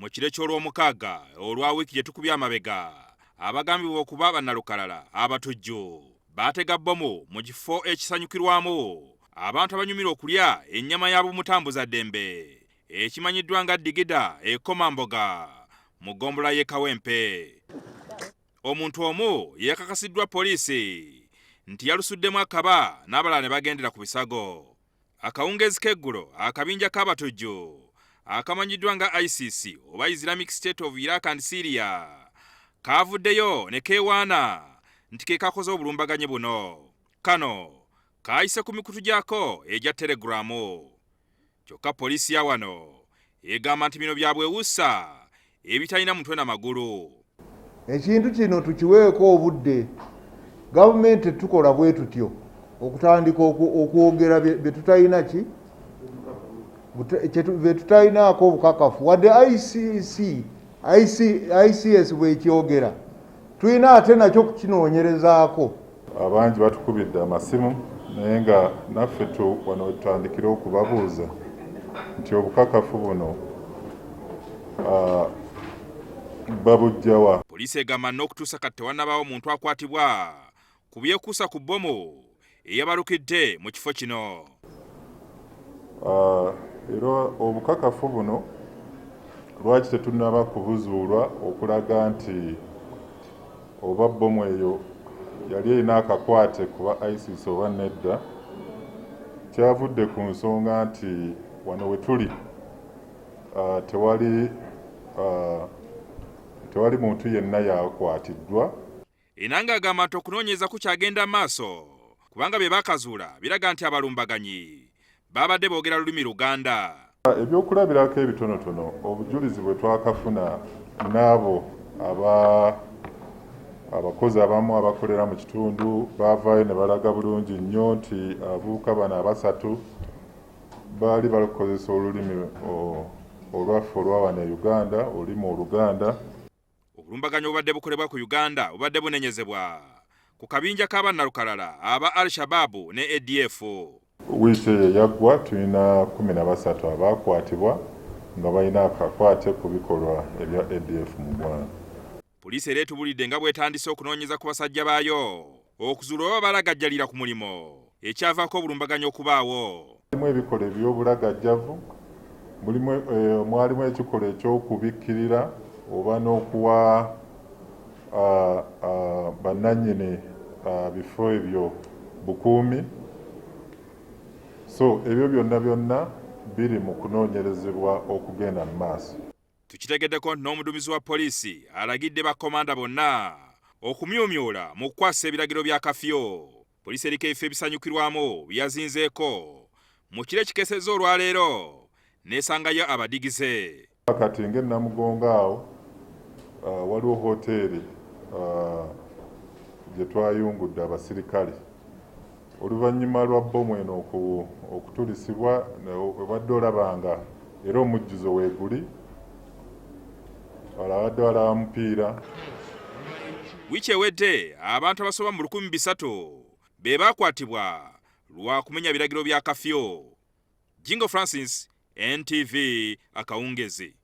Mu kiro ky'olwomukaaga olwa wiiki gye tukubye amabega, abagambibwa okuba bannalukalala abatujju baatega bbomu mu kifo ekisanyukirwamu abantu abanyumira okulya ennyama ya bumutambuza ddembe ekimanyiddwa nga Digida e Komamboga mu ggombolola y'e Kawempe. Omuntu omu yeekakasiddwa poliisi nti yalusuddemu akaba n'abalala ne bagendera ku bisago. Akawungeezi k'eggulo akabinja k'abatujju akamanyiddwa nga ISIS oba Islamic State of Iraq and Syria kaavuddeyo ne keewaana nti ke kakoze obulumbaganyi buno. Kano kaayise ku mikutu gyako egya Telegiramu. Kyokka poliisi ya wano egamba nti bino bya bwewussa ebitalina mutwe na magulu. Ekintu kino tukiweeko obudde. Gavumenti tukola bwe tutyo okutandika okwogera bye tutalina ki bye tutalinaako obukakafu wadde ICS bwekyogera tulina ate nakyo kukinoonyerezaako. Abangi batukubidde amasimu naye nga naffe wano wetutandikira okubabuuza nti obukakafu buno babujjawa. Poliisi egamba n'okutuusa kati tewannabaawo muntu akwatibwa ku byekuusa ku bbomu eyabalukidde mu kifo kino. Era obukakafu buno lwaki tetunnaba kubuzuulwa okulaga nti oba bbomu eyo yali erina akakwate kuba ISIS oba nedda, kyavudde ku nsonga nti wano we tuli tewali muntu yenna yakwatiddwa. Enanga agamba nti okunoonyereza kukyagenda maaso kubanga bye baakazuula biraga nti abalumbaganyi babadde boogera lulimi Luganda. Ebyokulabirako ebitonotono obujulizi bwe twakafuna n'abo abakozi abamu abakolera mu kitundu baavaayo ne balaga bulungi nnyo nti abavubuka bano abasatu baali bakozesa olulimi olwaffe olwa wano e Uganda, olulimi Oluganda. Obulumbaganyi obubadde bukolebwa ku Uganda bubadde bunenyezebwa ku kabinja k'abannalukalala aba Al-Shabaab ne ADF. Wiiki eyo yaggwa tulina 13 abaakwatibwa nga balina akakwate ku bikolwa ebya ADF mu ggwanga. Poliisi era etubulidde nga bwetandise okunoonyeza ku basajja baayo okuzuula oba balagajjalira ku mulimo ekyavaako obulumbaganyi okubaawo. Mulimu ebikola eby'obulagajjavu, mwalimu ekikolwa eky'okubikkirira oba n'okuwa bannannyini bifo ebyo bukuumi. So ebyo byonna biri mu kunoonyerezebwa okugenda mu maaso. Tukitegeddeko nti n'omuduumizi wa poliisi alagidde bakkomanda bonna okumyumyula mu kukwasa ebiragiro bya kafyo. Poliisi eriko ebifo ebisanyukirwamu byazinzeeko mu kiro ekikesezza olwaleero n'esangayo abadigize. Kati ng'e Namugongo awo waliwo hoteeri gye twayungudde abasirikale oluvannyuma lwa bbomu eno okutulisibwa obadde olabanga era omujjuzo weeguli abadde walaba mupiira. Wiiki ewedde abantu abasoba mu 300 be baakwatibwa lwa kumenya biragiro bya kafyo. Jingo Francis, NTV Akawungezi.